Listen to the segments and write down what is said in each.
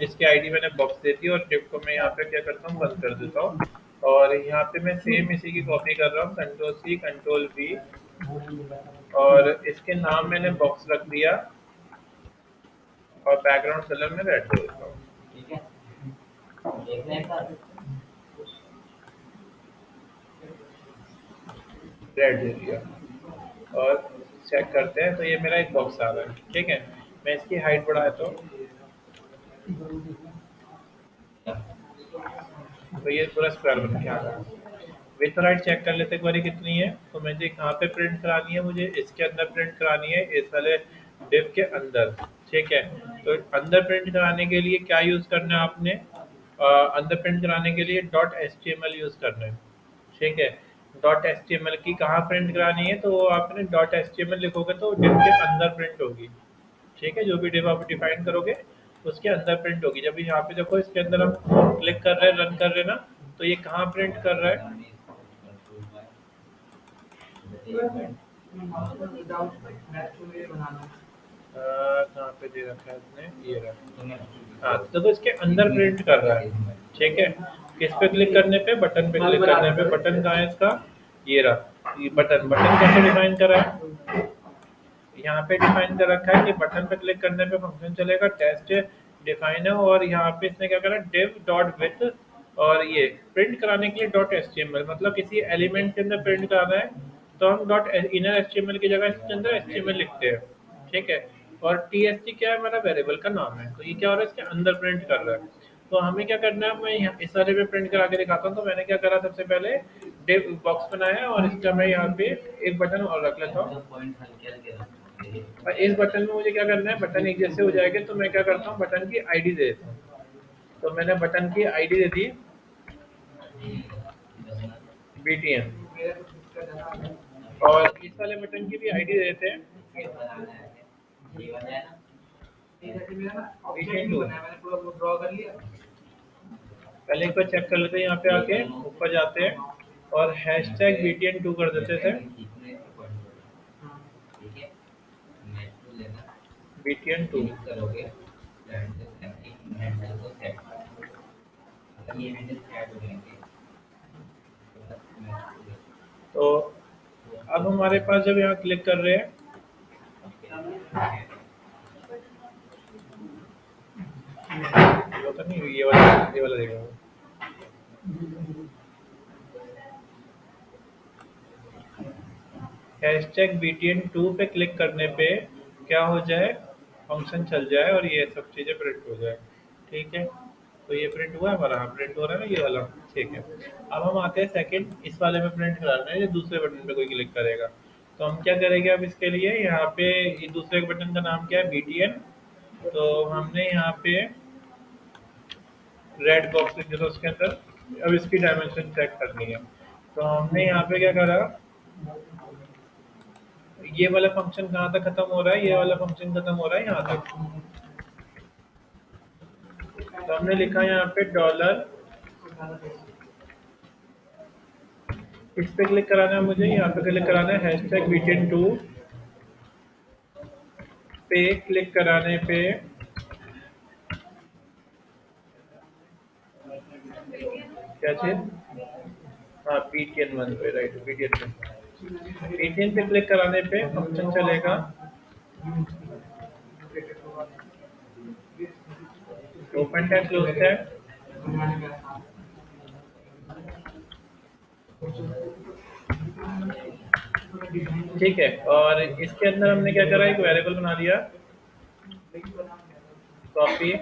इसकी आईडी मैंने बॉक्स दे दी और डिप को मैं यहाँ पे क्या करता हूँ, बंद कर देता हूँ। और यहाँ पे मैं सेम इसी की कॉपी कर रहा हूँ, कंट्रोल सी कंट्रोल वी, और इसके नाम मैंने बॉक्स रख दिया और बैकग्राउंड कलर में रेड दे देता हूँ। रेड दे दिया और चेक करते हैं, तो ये मेरा एक बॉक्स आ रहा है। ठीक है, मैं इसकी हाइट बढ़ाता हूँ, तो ये पूरा स्क्वायर बन के आ रहा है। विथ राइट चेक कर लेते हैं एक बारी कितनी है। तो मुझे कहाँ पे प्रिंट करानी है, मुझे इसके अंदर प्रिंट करानी है, इस वाले डिव के अंदर। ठीक है, तो अंदर प्रिंट कराने के लिए क्या यूज़ करना है आपने, अंदर प्रिंट कराने के लिए dot H T M L use करना है। ठीक है, dot H T M L की कहाँ प्रिंट करानी है, तो वो आपने dot H T M L लिखोगे तो डिव के अंदर प्रिंट होगी। ठीक है, जो भी डिव आप डिफाइन करोगे उसके अंदर प्रिंट होगी। जब यहाँ पे देखो इसके अंदर हम क्लिक कर रहे हैं, रन कर रहे हैं ना, तो ये कहाँ प्रिंट कर रहा है, कहाँ पे दे रखा है इसने, ये रहा। हाँ, तो देखो इसके अंदर प्रिंट कर रहा है। ठीक है, किस पे क्लिक करने पे, बटन पे क्लिक करने पे। बटन कहाँ है इसका, ये रहा। ये बटन, बटन कैसे डिफाइन करा है, यहाँ पे डिफाइन कर रखा है कि बटन पे क्लिक करने पे फंक्शन चलेगा, टेस्ट डिफाइन है। और यहाँ पे इसने क्या करा, div डॉट विथ, और ये प्रिंट कराने के लिए डॉट एचटीएमएल, मतलब किसी एलिमेंट के अंदर प्रिंट कराना है तो हम डॉट इनर एचटीएमएल की जगह इसके अंदर एचटीएमएल लिखते हैं। ठीक है, और टीएसटी क्या है, हमारा वेरिएबल का नाम है, तो ये क्या हो रहा है, इसके अंदर प्रिंट कर रहा है। तो हमें क्या करना है, मैं इस वाले पे प्रिंट करा के दिखाता हूँ। तो मैंने क्या करा, सबसे पहले डिव बॉक्स बनाया और इसका मैं यहाँ पे एक बटन और रख लेता हूँ। और इस बटन में मुझे क्या करना है, बटन एक जैसे हो जाएंगे तो मैं क्या करता हूँ, बटन की आईडी दे देता हूँ। तो मैंने बटन की आईडी दे दी बीटीएम, और इस वाले बटन की भी आईडी दे देते हैं बीटीएम टू। पहले एक बार चेक कर लेते हैं, यहाँ पे आके ऊपर जाते हैं और हैश टैग बीटीएन टू कर देते थे, बीटीएन टू। तो अब हमारे पास जब यहाँ क्लिक कर रहे हैं, वो तो नहीं, ये वाला देखो। हैशटैग बीटीएन टू पे क्लिक करने पे क्या हो जाए, फंक्शन चल जाए और ये सब चीज़ें प्रिंट हो जाए। ठीक है, तो ये प्रिंट हुआ है हमारा, हाँ प्रिंट हो रहा है ना ये वाला। ठीक है, अब हम आते हैं सेकंड, इस वाले में प्रिंट कराना है, ये दूसरे बटन पे कोई क्लिक करेगा। तो हम क्या करेंगे अब इसके लिए, यहाँ पे ये दूसरे बटन का नाम क्या है, बीटीएन। तो हमने यहाँ पे रेड बॉक्स लिख दिया था उसके अंदर। अब इसकी डायमेंशन चेक करनी है, तो हमने यहाँ पे क्या करा, ये वाला फंक्शन कहाँ तक खत्म हो रहा है, ये वाला फंक्शन खत्म हो रहा है यहाँ तक। तो हमने लिखा यहाँ पे डॉलर, इस पे क्लिक कराना है मुझे, यहाँ पे क्लिक कराना है हैशटैग बीटेन टू पे क्लिक कराने पे क्या चीज, हाँ बीटीएन वन पे, राइट बीटीएन वन। बीटीएन पे क्लिक कराने पे फंक्शन चलेगा, ओपन टैग क्लोज टैग। ठीक है, और इसके अंदर हमने क्या करा, एक वेरिएबल बना लिया, कॉपी।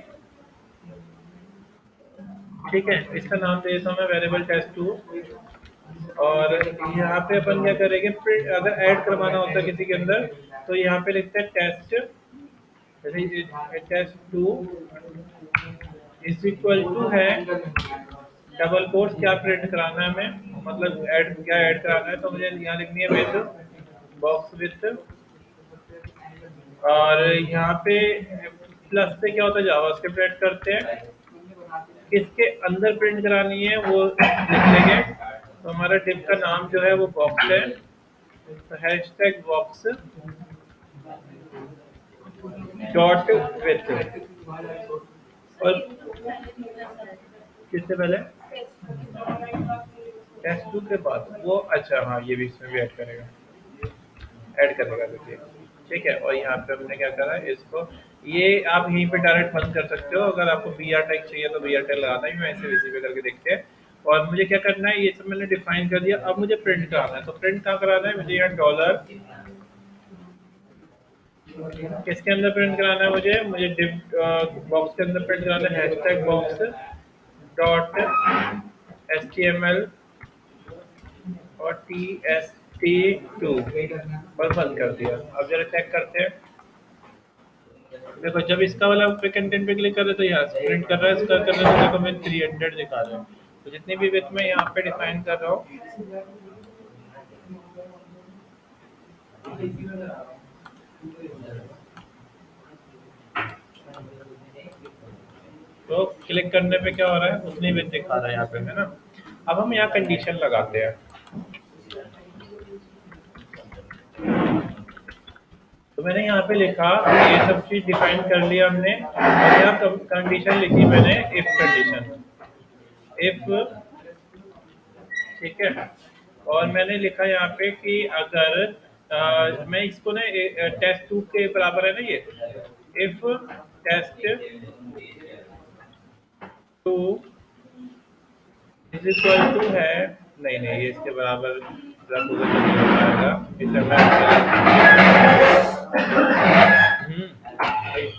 ठीक है, इसका नाम दे देता हूँ मैं वेरिएबल टेस्ट टू। और यहाँ पे अपन क्या करेंगे, फिर अगर ऐड करवाना होता है किसी के अंदर तो यहाँ पे लिखते हैं टेस्ट, जैसे test two is equal to है डबल कोट्स, क्या प्रिंट कराना है हमें, मतलब ऐड क्या ऐड कराना है, तो मुझे यहाँ लिखनी है विद बॉक्स विथ, और यहाँ पे प्लस से क्या होता है, जावास्क्रिप्ट ऐड करते हैं, किसके अंदर प्रिंट करानी है वो लिख लेंगे। तो हमारा डिव का नाम जो है वो बॉक्स है, तो hash tag box dot with, और किससे पहले? टेस्ट 2 के बाद वो, अच्छा हाँ, ये भी इसमें भी ऐड करेगा देखिए। ठीक है, और यहाँ पे हमने क्या करा है इसको, ये आप यहीं पे डायरेक्ट बंद कर सकते हो। अगर आपको बी आर टैग चाहिए तो बी आर टैग लगाना ही, वैसे वैसे पे करके देखते हैं। और मुझे क्या करना है, ये सब मैंने डिफाइन कर दिया। अब मुझे प्रिंट कराना है, तो प्रिंट कहाँ कराना है मुझे? यहाँ डॉलर किसके अंदर प्रिंट कराना है मुझे? मुझे डिव बॉक्स के अंदर प्रिंट कराना है, hashtag box dot H T M L और टी एस टी टू, बस बंद कर दिया। अब जरा चेक करते हैं। देखो जब इसका वाला पे कंटेंट पे क्लिक कर रहे तो यहाँ से प्रिंट कर रहा है, इसका कर रहा है तो देखो मैं 300 दिखा रहा है। तो जितनी भी विड्थ मैं यहाँ पे डिफाइन कर रहा हूँ, तो क्लिक करने पे क्या हो रहा है, उतनी विड्थ दिखा रहा है यहाँ पे, है ना। अब हम यहाँ कंडीशन लगाते हैं। तो मैंने यहाँ पे लिखा, ये सब चीज डिफाइन कर लिया हमने, और यहाँ कंडीशन लिखी मैंने, इफ कंडीशन, इफ, ठीक है। और मैंने लिखा यहाँ पे कि अगर मैं इसको ना टेस्ट 2 के बराबर है ना ये, if test 2 is equal to है, नहीं नहीं ये इसके बराबर रखोगे तो नहीं हो पाएगा, इसे मैं if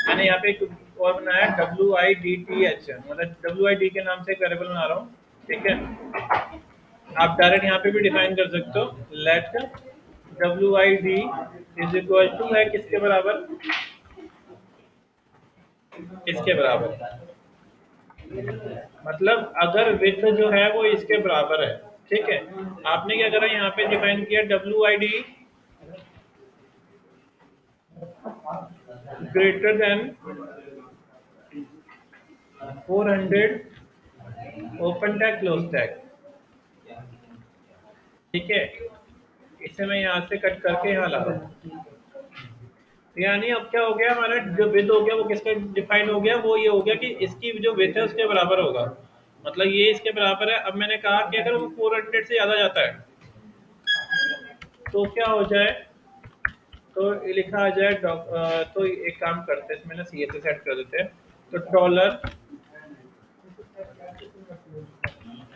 मैंने यहाँ पे एक और बनाया, W I D T H, मतलब डब्ल्यू आई डी के नाम से एक वेरिएबल बना रहा हूँ। ठीक है, आप डायरेक्ट यहाँ पे भी डिफाइन कर सकते हो, let W I D is equal to है किसके बराबर, इसके बराबर, मतलब अगर विड्थ जो है वो इसके बराबर है। ठीक है, आपने क्या करा, यहाँ पे डिफाइन किया W I D greater than 400 open tag close tag. ठीक है, इसे मैं यहाँ से कट करके यहाँ ला रहा हूँ। यानी अब क्या हो गया, हमारा जो विड्थ हो गया वो किसका डिफाइन हो गया, वो ये हो गया कि इसकी जो विड्थ है उसके बराबर होगा, मतलब ये इसके बराबर है। अब मैंने कहा कि अगर वो 400 से ज्यादा जाता है तो क्या हो जाए, तो ये लिखा आ जाए तो एक काम करते हैं, इसमें ना सी एच एस सेट कर देते हैं। तो dollar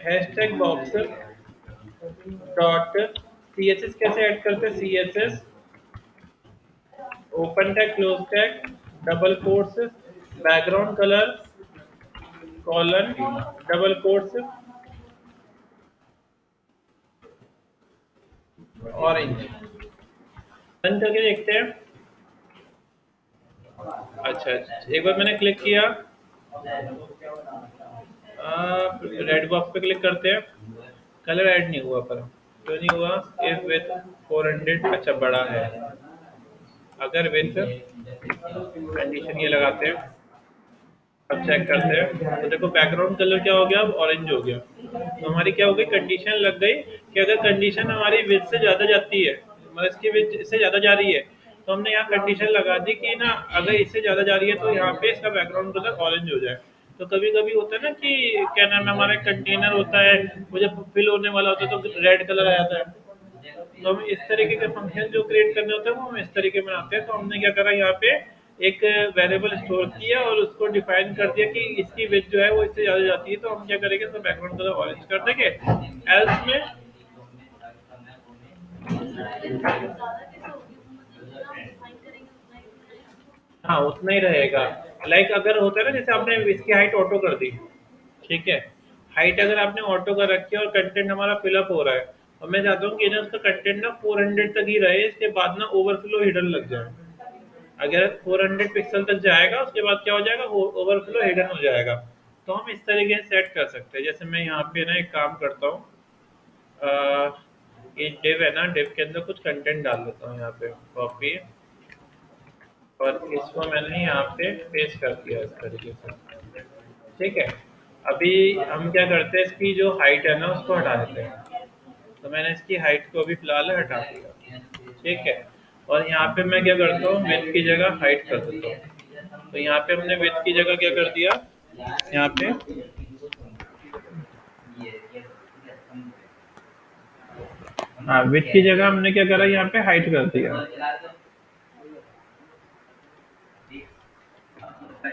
hashtag box dot C H S कैसे ऐड करते हैं, C H S open tag close tag double quotes background colour colon double quotes orange, run करके देखते हैं। अच्छा एक बार मैंने क्लिक किया, रेड बॉक्स पे क्लिक करते हैं, कलर ऐड नहीं हुआ, पर क्यों नहीं हुआ, इफ विथ 400, अच्छा बड़ा है, अगर विथ कंडीशन ये लगाते हैं। अब चेक करते हैं, तो देखो बैकग्राउंड कलर क्या हो गया, अब ऑरेंज हो गया। तो हमारी क्या हो गई, कंडीशन लग गई कि अगर कंडीशन हमारी विथ से ज़्यादा जाती है, मतलब इसकी विथ इससे ज़्यादा जा रही है, तो हमने यहाँ कंडीशन लगा दी कि ना अगर इससे ज़्यादा जा रही है तो यहाँ पे इसका बैकग्राउंड कलर ऑरेंज हो जाए। तो कभी कभी होता है ना कि क्या नाम है, हमारा कंटेनर होता है वो जब फिल होने वाला होता है तो रेड कलर आ जाता है। तो हम इस तरीके के फंक्शन जो क्रिएट करने होते हैं वो हम इस तरीके में बनाते हैं। तो हमने क्या करा, यहाँ पे एक वेरिएबल स्टोर किया और उसको डिफाइन कर दिया कि इसकी विड्थ जो है वो इससे ज़्यादा जाती है, तो हम क्या करेंगे, तो बैकग्राउंड कलर ऑरेंज कर देंगे। एल्स में हाँ उतना ही रहेगा। लाइक अगर होता है ना, जैसे आपने इसकी हाइट ऑटो कर दी, ठीक है, हाइट अगर आपने ऑटो कर रखी है और कंटेंट हमारा फिलअप हो रहा है, और मैं चाहता हूँ कि ना उसका कंटेंट ना 400 तक ही रहे, इसके बाद ना ओवरफ्लो हिडन लग जाए। अगर 400 पिक्सल तक जाएगा उसके बाद क्या हो जाएगा, ओवरफ्लो हिडन हो जाएगा। तो हम इस तरीके से सेट कर सकते हैं। जैसे मैं यहाँ पे ना एक काम करता हूँ, ये डिव है ना, डिव के अंदर कुछ कंटेंट डाल देता हूँ, यहाँ पे कॉपी, और इसको मैंने यहाँ पे पेस्ट कर दिया इस तरीके से। ठीक है, अभी हम क्या करते हैं, इसकी जो हाइट है ना उसको हटा देते हैं। तो मैंने इसकी हाइट को अभी फिलहाल हटा दिया। ठीक है, और यहाँ पे मैं क्या करता हूँ, विड्थ की जगह हाइट कर देता हूँ। तो यहाँ पे हमने विड्थ की जगह क्या कर दिया, यहाँ पे हाँ विड्थ की जगह हमने क्या करा, यहाँ पे हाइट कर दिया।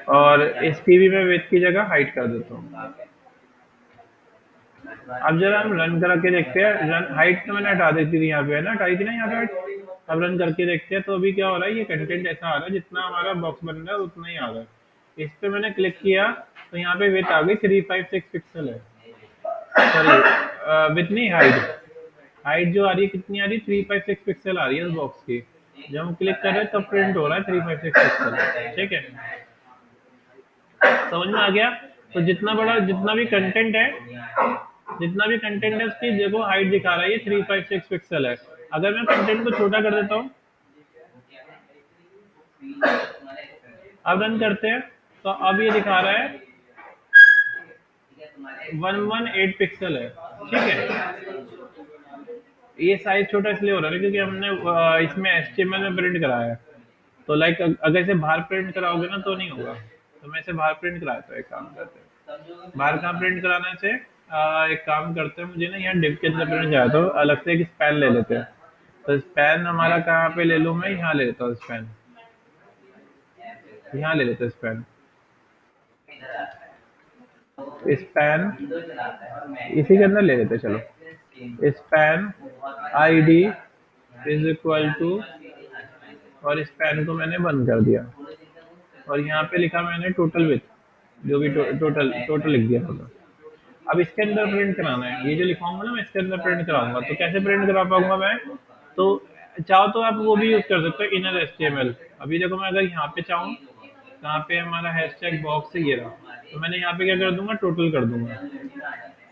और इसकी भी मैं विड्थ की जगह हाइट कर देता हूँ। अब जरा हम रन करा के देखते हैं। रन हाइट तो मैंने हटा दी थी, यहाँ पे है ना, हटाई थी ना यहाँ पे हाइट। अब रन करके देखते हैं तो अभी क्या हो रहा है, ये कंटेंट ऐसा आ रहा है जितना हमारा बॉक्स बन रहा है उतना ही आ रहा है। इस पे मैंने क्लिक किया तो यहाँ पे विड्थ आ गई 356 पिक्सल है। सॉरी विड्थ नहीं, हाइट। हाइट जो आ रही है कितनी आ रही है, 356 पिक्सल आ रही है उस बॉक्स की। जब हम क्लिक कर रहे हैं तब प्रिंट हो रहा है 356 पिक्सल। ठीक है, समझ में आ गया। तो जितना बड़ा जितना भी कंटेंट है, उसकी देखो हाइट दिखा रहा है ये 356 पिक्सल है। अगर मैं कंटेंट को छोटा कर देता हूँ, अब रन करते हैं तो अब ये दिखा रहा है 118 पिक्सल है। ठीक है, ये साइज छोटा इसलिए हो रहा है क्योंकि हमने इसमें HTML में प्रिंट कराया है। तो लाइक अगर इसे बाहर प्रिंट कराओगे ना तो नहीं होगा। तो मैं इसे बाहर प्रिंट कराता हूँ। एक काम करते हैं, बाहर कहाँ प्रिंट कराने से, एक काम करते हैं, मुझे ना यहाँ डिव के अंदर प्रिंट कराता हूँ। अलग से एक स्पैन ले लेते हैं। तो स्पैन हमारा कहाँ पे ले लूँ मैं, यहाँ ले लेता हूँ स्पैन। यहाँ ले लेते हैं स्पैन। स्पैन इसी के अंदर ले लेते हैं, चलो। Span ID is equal to, और स्पैन को मैंने बंद कर दिया। और यहाँ पे लिखा मैंने टोटल विथ, जो भी टोटल टोटल लिख दिया होगा। अब इसके अंदर प्रिंट कराना है, ये जो लिखाऊंगा ना मैं इसके अंदर प्रिंट कराऊंगा। तो कैसे प्रिंट करा पाऊंगा मैं, तो चाहो तो आप वो भी यूज कर सकते हो, इनर HTML। अभी देखो मैं अगर यहाँ पे चाहूँ, कहाँ पे हमारा हैशटैग बॉक्स है, ये रहा। तो मैंने यहाँ पे क्या कर दूंगा, टोटल कर दूंगा।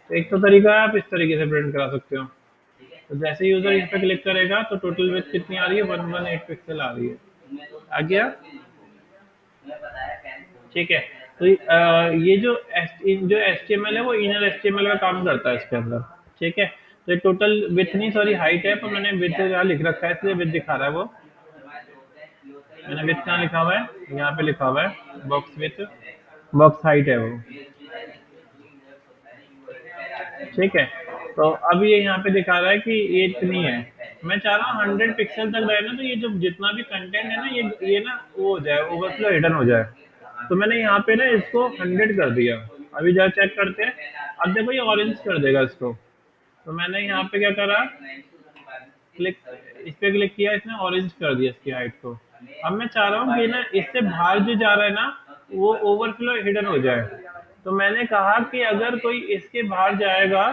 तो एक तो तरीका है, आप इस तरीके से प्रिंट करा सकते हो। तो जैसे यूजर इस पर क्लिक करेगा तो टोटल विड्थ कितनी आ रही है, 118 पिक्सल आ रही है। आ गया, ठीक है। तो ये जो HTML है वो इनर HTML का काम करता है इसके अंदर। ठीक है, तो ये टोटल विड्थ नहीं, सॉरी हाइट है। तो मैंने विड्थ यहाँ लिख रखा है इसलिए विड्थ दिखा रहा है वो। मैंने विड्थ कहाँ लिखा हुआ है, यहाँ पे लिखा हुआ है बॉक्स विड्थ, बॉक्स हाइट है वो। ठीक है, तो अब ये यहाँ पे दिखा रहा है कि ये इतनी है। मैं चाह रहा हूँ 100 पिक्सल तक रहे ना, तो ये जो जितना भी कंटेंट है ना, ये ना वो हो जाए, ओवरफ्लो हिडन हो जाए। तो मैंने यहाँ पे ना इसको 100 कर दिया। अभी जरा चेक करते हैं। अब देखो ये ऑरेंज कर देगा इसको। तो मैंने यहाँ पे क्या करा, क्लिक, इस पे क्लिक किया, इसने ऑरेंज कर दिया इसकी हाइट को। अब मैं चाह रहा हूँ कि ना इससे बाहर जो जा रहा है ना, वो ओवरफ्लो हिडन हो जाए। तो मैंने कहा कि अगर कोई इसके बाहर जाएगा,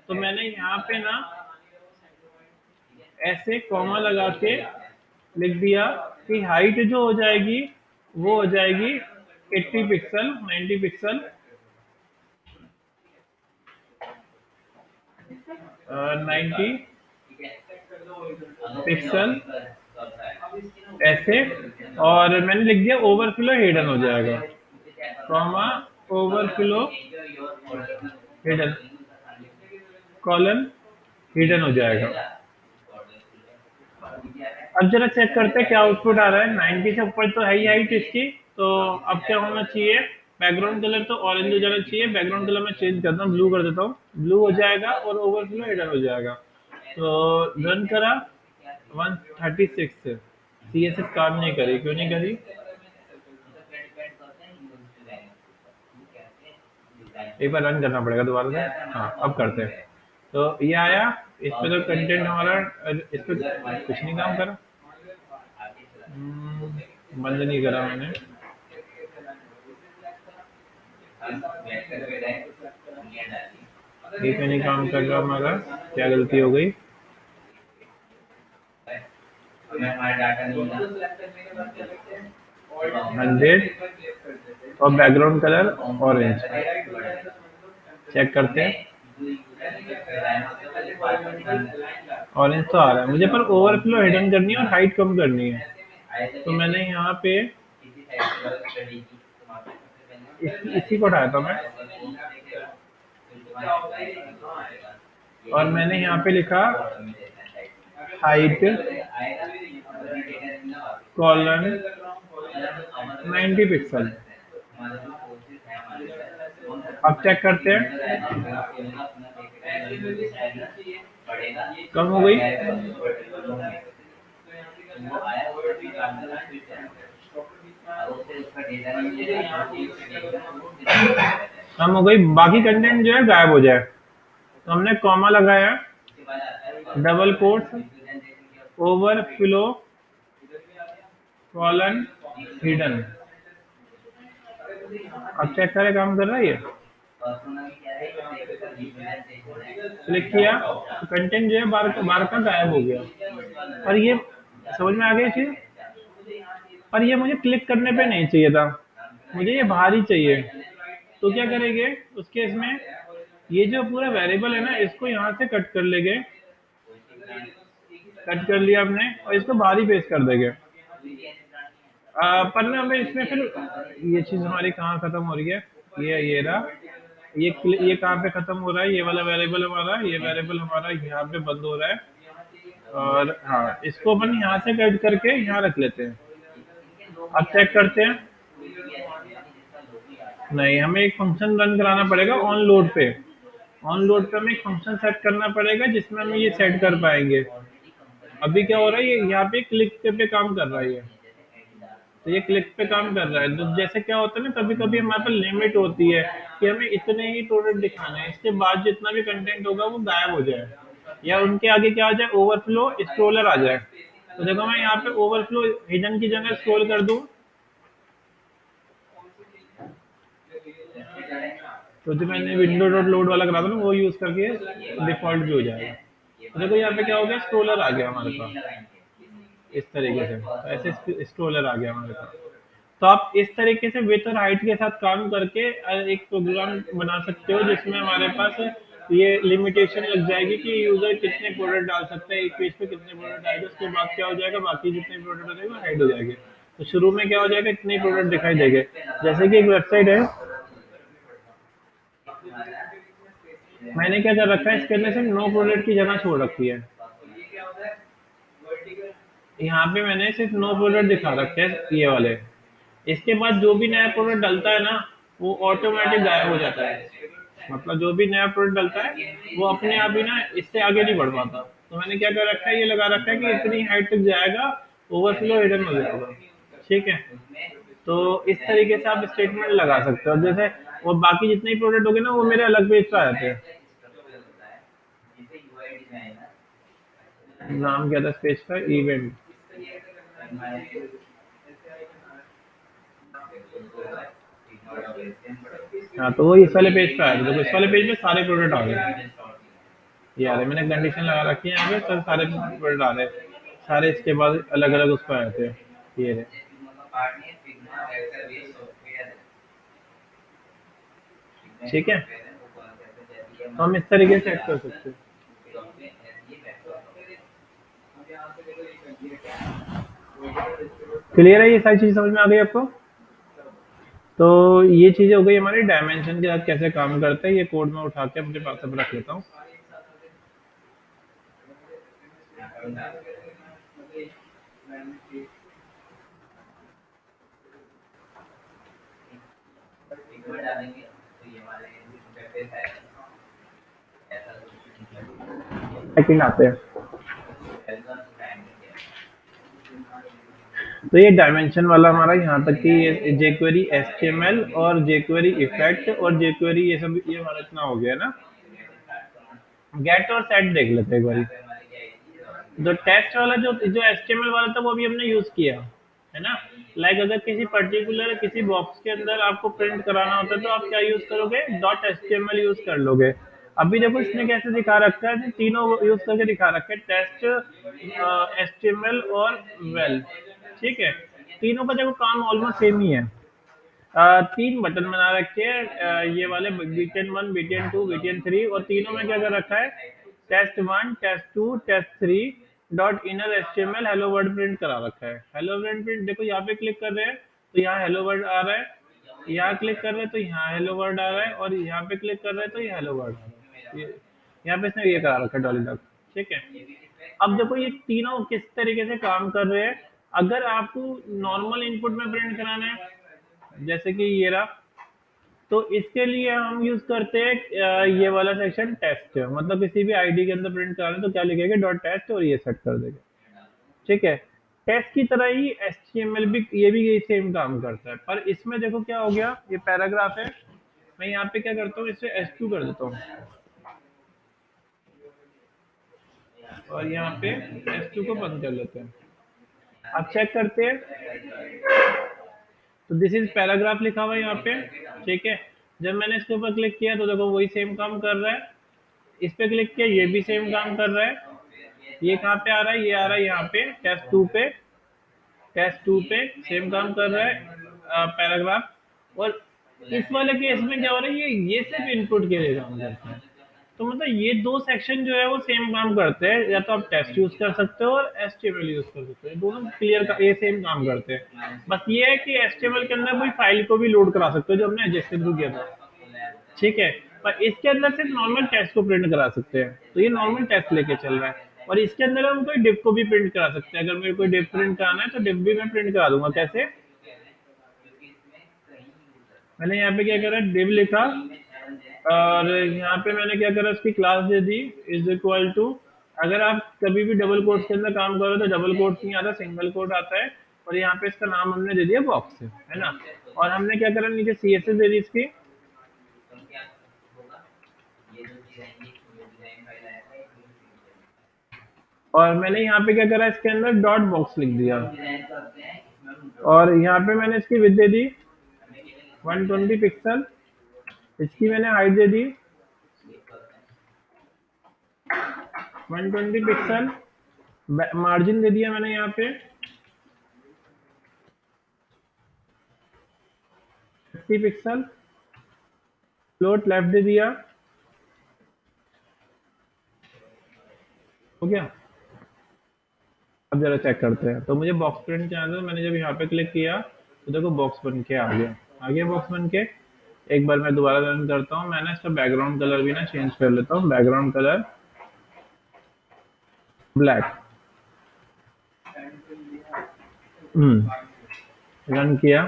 तो मैंने यहाँ पे ना ऐसे कॉमा लगा के लिख दिया कि हाइट जो हो जाएगी वो हो जाएगी 80 पिक्सल, 90 पिक्सल, 90 पिक्सल ऐसे। और मैंने लिख दिया ओवरफ्लो हिडन हो जाएगा, comma overflow hidden, colon hidden हो जाएगा। अब जरा चेक करते हैं क्या आउटपुट आ रहा है। 90 से ऊपर तो है ही हाइट इसकी। तो अब क्या होना चाहिए, बैकग्राउंड कलर तो ऑरेंज हो जाना चाहिए। बैकग्राउंड कलर मैं चेंज करता हूँ, ब्लू कर देता हूँ। ब्लू हो जाएगा और ओवरफ्लो हिडन हो जाएगा। तो रन करा 136 से। CSS काम नहीं करी, क्यों नहीं करी, एक बार रन करना पड़ेगा दोबारा से। हाँ अब करते हैं। तो ये आया, इस पे तो कंटेंट हमारा, इस पे कुछ नहीं काम करा। बंद नहीं करा मैंने। ये क्यों नहीं काम कर रहा हमारा, क्या गलती हो गई। 100 और बैकग्राउंड कलर ऑरेंज। चेक करते हैं, ऑरेंज तो आ रहा है मुझे, पर ओवरफ्लो हिडन करनी है और हाइट कम करनी है। तो मैंने यहाँ पे इसी को उठाया था मैं, और मैंने यहाँ पे लिखा हाइट कॉलन 90 पिक्सल। अब चेक करते हैं, कम हो गई। कम हो गई, बाकी कंटेंट जो है गायब हो जाए। तो हमने कॉमा लगाया, double quotes, overflow, colon, hidden. अब चेक करें काम कर रहा है ये। क्लिक किया तो कंटेंट जो है बार बार का गायब हो गया। और ये समझ में आ गया चीज। और ये मुझे क्लिक करने पे नहीं चाहिए था, मुझे ये बाहर ही चाहिए। तो क्या करेंगे उस केस में, ये जो पूरा वेरिएबल है ना, इसको यहाँ से कट कर लेंगे। कट कर लिया हमने और इसको बाहर ही पेस्ट कर देंगे। पर ना हमें इसमें फिर ये चीज हमारी कहाँ खत्म हो रही है, ये रहा। ये कहाँ पे खत्म हो रहा है, ये वाला वेरिएबल हमारा, ये वेरिएबल हमारा यहाँ पे बंद हो रहा है। और हाँ, इसको अपन यहाँ से कट करके यहाँ रख लेते हैं। अब चेक करते हैं। नहीं, हमें एक फंक्शन रन कराना पड़ेगा ऑन लोड पे। ऑन लोड पे हमें एक फंक्शन सेट करना पड़ेगा जिसमें हम ये सेट कर पाएंगे। अभी क्या हो रहा है, ये यहाँ पे क्लिक पे काम कर रहा है ये। तो ये क्लिक पे काम कर रहा है। तो जैसे क्या होता है ना, कभी कभी हमारे पास लिमिट होती है कि हमें इतने ही प्रोडक्ट दिखाने हैं, इसके बाद जितना भी कंटेंट होगा वो गायब हो जाए, या उनके आगे क्या आ जाए, ओवरफ्लो स्क्रोलर आ जाए। तो देखो मैं यहाँ पे ओवरफ्लो हिडन की जगह स्क्रॉल कर दूं, तो जो मैंने विंडो डॉट लोड वाला करा था ना, वो यूज करके डिफॉल्ट भी हो जाएगा। तो देखो यहाँ पे क्या हो गया, स्क्रोलर आ गया हमारे पास इस तरीके से। तो ऐसे स्क्रोलर आ गया हमारे पास। तो आप इस तरीके से विड्थ और हाइट के साथ काम करके एक प्रोग्राम बना सकते हो जिसमें हमारे पास ये लिमिटेशन लग जाएगी कि यूजर कितने प्रोडक्ट डाल सकते हैं एक पेज पे, कितने प्रोडक्ट आएंगे, उसके बाद क्या हो जाएगा, बाकी जितने प्रोडक्ट हो जाएंगे हाइड हो जाएंगे। तो शुरू में क्या हो जाएगा, इतने प्रोडक्ट दिखाई देंगे। जैसे कि एक वेबसाइट है, मैंने क्या कर रखा है, इसके अंदर सिर्फ नो प्रोडक्ट की जगह छोड़ रखी है। यहाँ पे मैंने सिर्फ नो प्रोडक्ट दिखा रखे हैं ये वाले। इसके बाद जो भी नया प्रोडक्ट डलता है ना, वो ऑटोमेटिक गायब हो जाता है। मतलब जो भी नया प्रोडक्ट डलता है वो अपने आप ही ना इससे आगे नहीं बढ़ पाता। तो मैंने क्या कर रखा है, ये लगा रखा है कि इतनी हाइट तक जाएगा, ओवरफ्लो हिडन हो जाएगा। ठीक है। तो इस तरीके से आप स्टेटमेंट लगा सकते हो। जैसे वो बाकी जितने भी प्रोडक्ट होंगे ना, वो मेरे अलग पेज पे आ जाते हैं। नाम क्या था इस पेज का, इवेंट। हाँ, तो वो इस वाले पेज पे आया था। देखो इस वाले पेज पे सारे प्रोडक्ट आ गए। ये आ रहे, मैंने कंडीशन लगा रखी है यहाँ पे, तो सारे प्रोडक्ट आ रहे हैं। सारे इसके बाद अलग अलग उस पर आए थे। ये रहे। ठीक है। तो हम इस तरीके से सेट कर सकते हैं। क्लियर है, ये सारी चीज समझ में आ गई आपको। तो ये चीजें हो गई हमारी डायमेंशन के साथ कैसे काम करते हैं। ये कोड में उठा के अपने पास अब रख लेता हूँ। सेकंड आते हैं। तो ये डायमेंशन वाला हमारा यहाँ तक कि ये jQuery HTML और jQuery इफेक्ट और jQuery ये सब, ये हमारा इतना हो गया ना। गेट और सेट देख लेते हैं एक बारी। जो टेक्स्ट वाला, जो HTML वाला था, वो भी हमने यूज किया है ना। लाइक अगर किसी पर्टिकुलर किसी बॉक्स के अंदर आपको प्रिंट कराना होता है तो आप क्या यूज करोगे, डॉट HTML यूज कर लोगे। अभी देखो इसने कैसे दिखा रखा है, तीनों यूज करके दिखा रखा है, टेस्ट, HTML और वेल। ठीक है। तीनों का देखो काम ऑलमोस्ट सेम ही है। तीन बटन बना रखे हैं, ये वाले BTN1, BTN2, BTN3, और तीनों में क्या कर रखा है, test 1, test 2, test 3 dot inner HTML hello world print करा रखा है। हेलो वर्ड प्रिंट, देखो यहाँ पे क्लिक कर रहे हैं तो यहाँ हेलो वर्ड आ रहा है, यहाँ क्लिक कर रहे हैं तो यहाँ हेलो वर्ड आ रहा है, और यहाँ पे क्लिक कर रहे हैं तो ये हेलो वर्ड आ रहा है। यहाँ पे इसने ये करा रखा है, डॉली डॉट। ठीक है। अब देखो ये तीनों किस तरीके से काम कर रहे हैं, अगर आपको नॉर्मल इनपुट में प्रिंट कराना है, जैसे कि ये रहा, तो इसके लिए हम यूज करते हैं ये वाला सेक्शन टेस्ट, मतलब किसी भी आईडी के अंदर प्रिंट कराना है तो क्या लिखेंगे, डॉट टेस्ट, और ये सेट कर देंगे। ठीक है, टेस्ट की तरह ही एचटीएमएल भी, ये भी यही सेम काम करता है, पर इसमें देखो क्या हो गया, ये पैराग्राफ है, मैं यहाँ पे क्या करता हूँ, इसे S2 कर देता हूँ, और यहाँ पे S2 को बंद कर लेते हैं। अब चेक करते हैं, तो दिस इज पैराग्राफ लिखा हुआ है यहाँ पे। ठीक है, जब मैंने इसके ऊपर क्लिक किया तो देखो वही सेम काम कर रहा है, इस पे क्लिक किया ये भी सेम काम कर रहा है, ये कहाँ पे आ रहा है, ये आ रहा है यहाँ पे टेस्ट 2 पे सेम काम कर रहा है पैराग्राफ। और इस वाले केस में क्या हो रहा है, ये सिर्फ इनपुट के लिए काम करता है। तो मतलब ये दो सेक्शन जो है वो सेम काम करते हैं, या तो आप टेस्ट यूज कर सकते हो और एचटीएमएल यूज कर सकते हो, दोनों क्लियर का ये सेम काम करते हैं। बस ये है कि एचटीएमएल के अंदर कोई फाइल को भी लोड करा सकते हो, जो हमने एडजस्ट के थ्रू किया था। ठीक है, पर इसके अंदर सिर्फ नॉर्मल टेस्ट को प्रिंट करा सकते हैं, तो ये नॉर्मल टेस्ट लेके चल रहा है। और इसके अंदर हम कोई डिफ को भी प्रिंट करा सकते हैं, अगर मेरे को डिफ प्रिंट कराना है तो डिफ भी मैं प्रिंट करा दूंगा। कैसे, मैंने यहाँ पे क्या करा, डिव लिखा, और यहाँ पे मैंने क्या करा, उसकी क्लास दे दी इज इक्वल टू, अगर आप कभी भी डबल कोट्स के अंदर काम करो तो डबल कोट्स नहीं आता, सिंगल कोट आता है। और यहाँ पे इसका नाम हमने दे दिया बॉक्स, है ना। और हमने क्या करा, नीचे CSS दे दी इसकी, और मैंने यहाँ पे क्या करा, इसके अंदर डॉट बॉक्स लिख दिया, और यहाँ पे मैंने इसकी विड्थ दे दी 120 पिक्सल, इसकी मैंने height they the 120 pixel, margin they दिया मैंने यहाँ पे 50 पिक्सल, फ्लोट लेफ्ट दे दिया, हो गया। अब जरा चेक करते हैं, तो मुझे बॉक्स प्रिंट चाहिए था, मैंने जब यहाँ पे क्लिक किया तो देखो बॉक्स बन के आ गया बॉक्स बन के। एक बार मैं दोबारा रन करता हूँ, मैंने इसका बैकग्राउंड कलर भी ना चेंज कर लेता हूँ, बैकग्राउंड कलर ब्लैक। रन किया,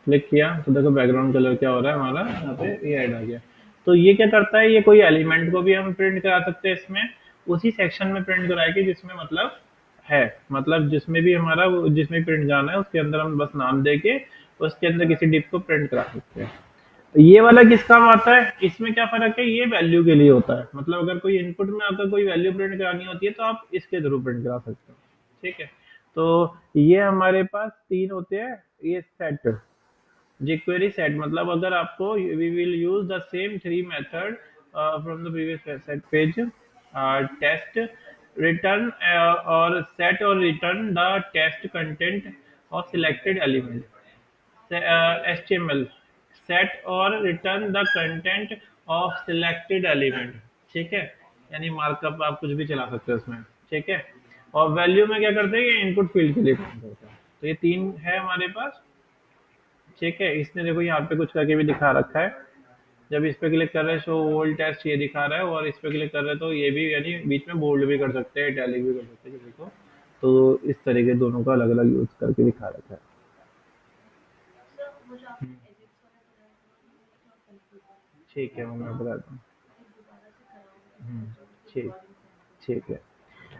क्लिक किया, तो देखो बैकग्राउंड कलर क्या हो रहा है हमारा, यहाँ पे ये ऐड आ गया। तो ये क्या करता है, ये कोई एलिमेंट को भी हम प्रिंट करा सकते हैं इसमें, उसी सेक्शन में प्रिंट कराएगी जिसमें मतलब है, मतलब जिसमें भी हमारा जिसमें प्रिंट जाना है उसके अंदर हम बस नाम दे के उसके अंदर किसी डिप को प्रिंट करा सकते हैं। तो ये वाला किस काम आता है, इसमें क्या फर्क है, ये वैल्यू के लिए होता है, मतलब अगर कोई इनपुट में अगर कोई वैल्यू प्रिंट करानी होती है तो आप इसके थ्रू प्रिंट करा सकते हो। ठीक है, तो ये हमारे पास तीन होते हैं, ये सेट, jQuery set, मतलब अगर आपको we will use the same three method from the previous website page, test, return, or set or return the test content of selected element, HTML, set or return the content of selected element। ठीक है, यानी markup आप कुछ भी चला सकते हो उसमें। ठीक है, और वैल्यू में क्या करते हैं, ये इनपुट फील्ड के लिए काम करता है। तो ये तीन है हमारे पास। ठीक है, इसने देखो यहाँ पे कुछ करके भी दिखा रखा है, जब इस पे क्लिक कर रहे हैं शो ओल्ड टेस्ट ये दिखा रहा है, और इस पे क्लिक कर रहे हैं तो ये भी, यानी बीच में बोल्ड भी कर सकते हैं, इटैलिक भी कर सकते हैं किसी को। तो इस तरीके दोनों का अलग अलग यूज करके दिखा रखा है। ठीक है, मैं बताता हूँ। ठीक, ठीक है।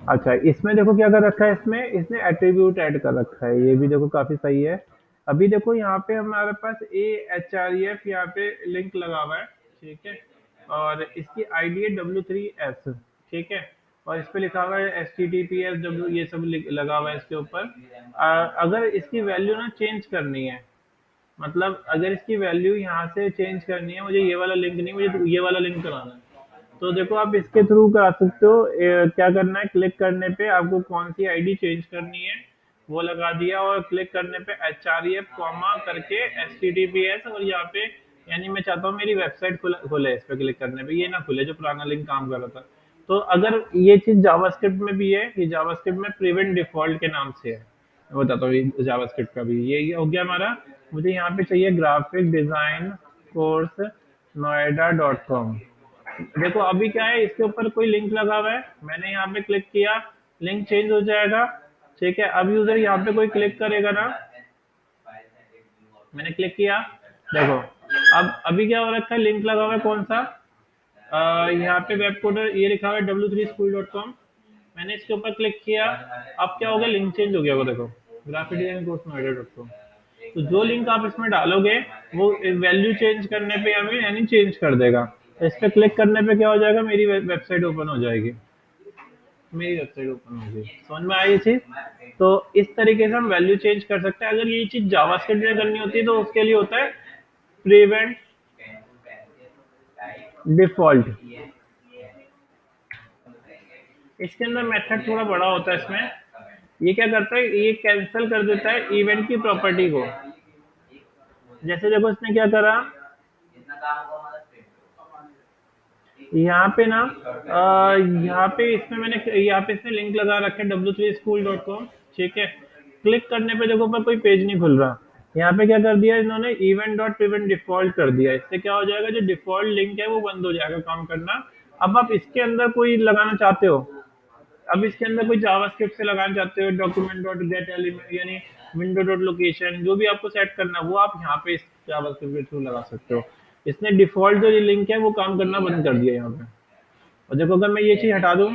अच्छा, इसमें देखो क्या कर रखा है, इसमें इसने एट्रीब्यूट ऐड कर रखा है, ये भी देखो काफी सही है। अभी देखो यहाँ पे हमारे पास AHREF यहाँ पे लिंक लगा हुआ है। ठीक है, और इसकी आईडी है W3S। ठीक है, और इस पे लिखा हुआ है HTTPS W, ये सब लगा हुआ है इसके ऊपर। अगर इसकी वैल्यू ना चेंज करनी है, मतलब अगर इसकी वैल्यू यहाँ से चेंज करनी है, मुझे ये वाला लिंक नहीं, मुझे ये वाला लिंक कराना है, तो देखो आप इसके थ्रू करा सकते हो। क्या करना है, क्लिक करने पे आपको कौन सी आईडी चेंज करनी है वो लगा दिया, और क्लिक करने पे HREF कॉमा करके HTTPS, और यहाँ पे यानी मैं चाहता हूँ मेरी वेबसाइट खुले, इस पे क्लिक करने पे ये ना खुले जो पुराना लिंक काम कर रहा था। तो अगर ये चीज जावास्क्रिप्ट में भी है, ये जावास्क्रिप्ट में प्रिवेंट डिफॉल्ट के नाम से है, मैं बताता हूँ जावास्क्रिप्ट का भी। ये हो गया हमारा। मुझे यहाँ पे चाहिए ग्राफिक डिजाइन कोर्स noida.com। देखो अभी क्या है, इसके ऊपर कोई लिंक लगा हुआ है, मैंने यहाँ पे क्लिक किया, लिंक चेंज हो जाएगा। ठीक है, अब यूजर यहाँ पे कोई क्लिक करेगा ना, मैंने क्लिक किया, देखो अब अभी क्या हो रखा है, लिंक लगा हुआ है कौन सा, यहाँ पे वेब कोडर ये लिखा हुआ है w3school.com, मैंने इसके ऊपर क्लिक किया, अब क्या हो गया, लिंक चेंज हो गया, वो देखो ग्राफिक डिजाइन कोर्स noida.com। तो जो लिंक आप इसमें डालोगे वो वैल्यू चेंज करने पे हमें यानी चेंज कर देगा। तो इस पे क्लिक करने पे क्या हो जाएगा, मेरी वेबसाइट ओपन हो जाएगी, मेरी वेबसाइट ओपन हो गई। समझ में आई ये चीज? तो इस तरीके से हम वैल्यू चेंज कर सकते हैं। अगर ये चीज जावास्क्रिप्ट में करनी होती है तो उसके लिए होता है प्रिवेंट डिफॉल्ट। इसके अंदर मेथड थोड़ा बड़ा होता है इसमें। ये क्या करता है, ये कैंसिल कर देता है इवेंट की प्रॉपर्टी को। जैसे देखो इसने क्या करा, यहाँ पे ना यहाँ पे इसमें मैंने यहाँ पे इसने लिंक लगा रखा है w3school.com। ठीक है, क्लिक करने पे देखो पर कोई पेज नहीं खुल रहा। यहाँ पे क्या कर दिया इन्होंने, इवेंट डॉट प्रिवेंट डिफॉल्ट कर दिया। इससे क्या हो जाएगा, जो डिफॉल्ट लिंक है वो बंद हो जाएगा काम करना। अब आप इसके अंदर कोई लगाना चाहते हो, अब इसके अंदर कोई जावास्क्रिप्ट से लगाना चाहते हो, डॉक्यूमेंट डॉट गेट एलिमेंट यानी विंडो डॉट लोकेशन, जो भी आपको सेट करना है वो आप यहाँ पे इस जावास्क्रिप्ट के थ्रू लगा सकते हो। इसने डिफॉल्ट जो लिंक है वो काम करना बंद कर दिया यहाँ पे। और देखो अगर मैं ये चीज हटा दूं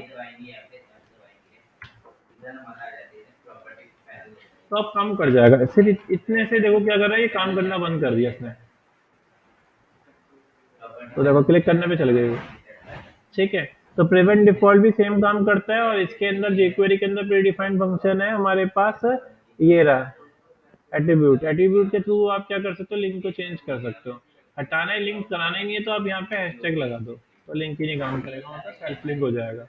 तो अब काम कर जाएगा। सिर्फ इतने से देखो क्या कर रहा है, ये काम करना बंद कर दिया इसने। तो देखो क्लिक करने पे चल गई वो। ठीक है, तो प्रिवेंट डिफॉल्ट भी सेम काम करता है और इसके अंदर jQuery के अंदर प्री डिफाइंड फंक्शन है हमारे पास, ये रहा एट्रीब्यूट। एट्रीब्यूट के थ्रू आप क्या कर सकते हो, लिंक को चेंज कर सकते हो। हटाना है, लिंक कराना ही नहीं है तो आप यहाँ पे हैशटैग लगा दो, तो लिंक ही नहीं काम करेगा, वहाँ पे सेल्फ लिंक हो जाएगा।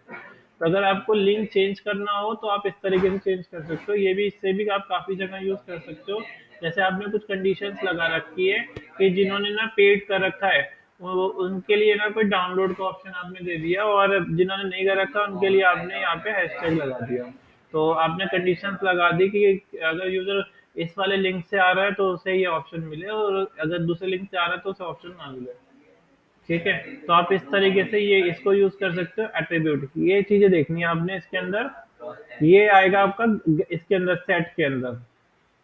तो अगर आपको लिंक चेंज करना हो तो आप इस तरीके से चेंज कर सकते हो। ये भी, इससे भी आप काफ़ी जगह यूज़ कर सकते हो। जैसे आपने कुछ कंडीशंस लगा रखी है कि जिन्होंने ना पेड कर रखा है वो उनके लिए ना कोई डाउनलोड का ऑप्शन आपने दे दिया, और जिन्होंने नहीं कर रखा उनके लिए आपने यहाँ पे हैशटैग लगा दिया। तो आपने कंडीशंस लगा दी कि अगर यूजर इस वाले लिंक से आ रहा है तो उसे ये ऑप्शन मिले, और अगर दूसरे लिंक से आ रहा है तो उसे ऑप्शन ना मिले। ठीक है, तो आप इस तरीके से ये इसको यूज कर सकते हो एट्रीब्यूट। ये चीजें देखनी है आपने इसके अंदर, ये आएगा आपका इसके अंदर सेट के अंदर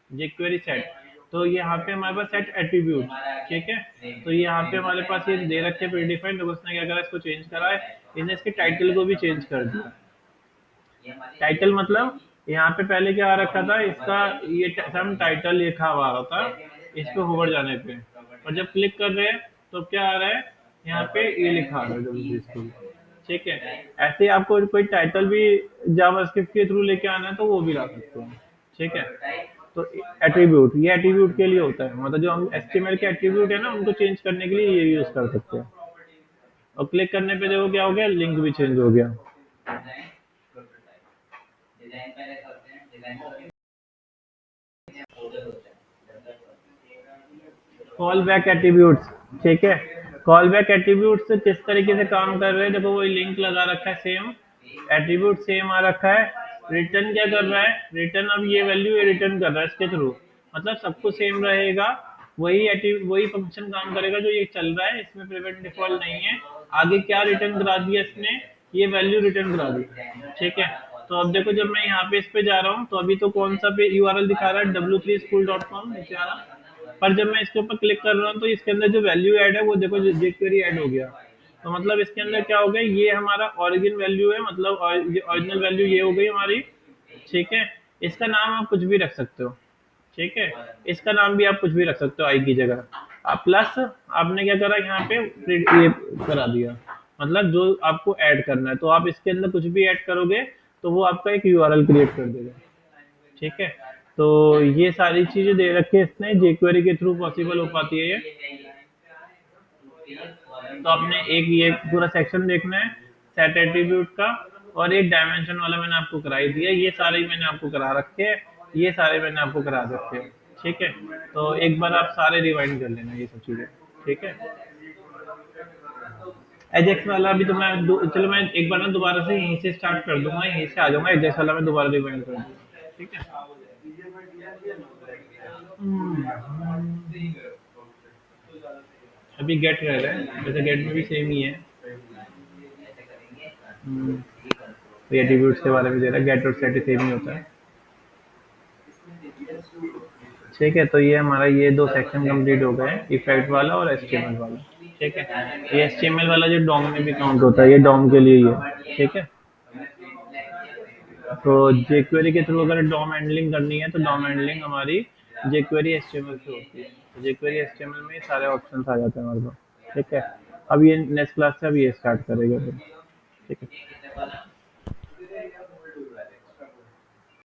jQuery सेट। तो यहाँ पे हमारे पास सेट एट्रीब्यूट। ठीक है, तो यहाँ पे हमारे पास ये दे रखे प्रीडिफाइंड, तो उसने क्या करा, इसको चेंज करा है, इसने इसके टाइटल को भी चेंज कर दिया। टाइटल मतलब यहाँ पे पहले क्या आ रखा था इसका, ये सम टाइटल लिखा हुआ आ रहा था इस पे होवर जाने पे, और जब क्लिक कर रहे हैं तो क्या आ रहा है, यहाँ पे ये लिखा आ रहा है डब्ल्यू स्कूल। ठीक है, ऐसे ही आपको कोई टाइटल भी जावास्क्रिप्ट के थ्रू लेके आना है तो वो भी ला सकते हो। ठीक है, तो एट्रीब्यूट, ये एट्रीब्यूट के लिए होता है, मतलब जो हम एचटीएमएल के एट्रीब्यूट है ना उनको चेंज करने के लिए ये यूज कर सकते हैं। और क्लिक करने पे देखो क्या हो गया, लिंक भी चेंज हो गया। Call back attributes. ठीक है, कॉल बैक एट्रीब्यूट्स किस तरीके से काम कर रहे हैं, देखो वही लिंक लगा रखा है सेम, एट्रीब्यूट सेम आ रखा है। रिटर्न क्या कर रहा है, रिटर्न अब ये वैल्यू ये रिटर्न कर रहा है इसके थ्रू, मतलब सब कुछ सेम रहेगा। वही फंक्शन काम करेगा जो ये चल रहा है, इसमें प्रिवेंट डिफॉल्ट नहीं है। आगे क्या रिटर्न करा दिया इसने, ये वैल्यू रिटर्न करा दी। ठीक है, तो अब देखो जब मैं यहाँ पे इस पे जा रहा हूँ तो अभी तो कौन सा पे यूआरएल दिखा रहा है, w3school.com नीचे आ रहा, पर जब मैं इसके ऊपर क्लिक कर रहा हूँ तो इसके अंदर जो वैल्यू ऐड है वो देखो jQuery ऐड हो गया। तो मतलब इसके अंदर क्या हो गया, ये हमारा ओरिजिन वैल्यू है, मतलब ओरिजिनल वैल्यू ये हो गई हमारी। ठीक है, इसका नाम आप कुछ भी रख सकते हो। ठीक है, इसका नाम भी आप कुछ भी रख सकते हो आई की जगह। आप प्लस आपने क्या करा यहाँ पे ये करा दिया, मतलब जो आपको ऐड करना है तो आप इसके अंदर कुछ भी ऐड करोगे तो वो आपका एक यूआरएल क्रिएट कर देगा। ठीक है, तो ये सारी चीजें दे रखी है इसने, jQuery के थ्रू पॉसिबल हो पाती है ये। तो आपने एक ये पूरा सेक्शन देखना है सेट एट्रीब्यूट का, और एक डायमेंशन वाला मैंने आपको करा ही दिया, ये सारे ही मैंने आपको करा रखे हैं, ये सारे मैंने आपको करा रखे हैं। ठीक है, तो एक बार आप सारे रिवाइंड कर लेना ये सब चीजें। ठीक है, एजेक्स वाला भी तो मैं चलो मैं एक बार ना दोबारा से यहीं से स्टार्ट कर दूंगा, यहीं से आ जाऊंगा, एजेक्स वाला मैं दोबारा रिवाइंड कर दूंगा। ठीक है, अभी गेट रह रहा है, वैसे गेट में भी सेम ही है। तो एट्रीब्यूट्स के बारे में दे रहा है, गेट और सेट सेम ही होता है। ठीक है, तो ये हमारा ये 2 सेक्शन कंप्लीट हो गए हैं, इफेक्ट वाला और एचटीएमएल वाला। ठीक है, ये एचटीएमएल वाला जो डॉम में भी काउंट होता है, ये डॉम के लिए ही है। ठीक है, तो jQuery के थ्रू अगर डॉम हैंडलिंग करनी है तो डॉम हैंडलिंग हमारी jQuery HTML से होती है। तो jQuery HTML में ये सारे ऑप्शंस आ जाते हैं हमारे पास। ठीक है, अब ये नेक्स्ट क्लास से अब ये स्टार्ट करेगा फिर। ठीक है।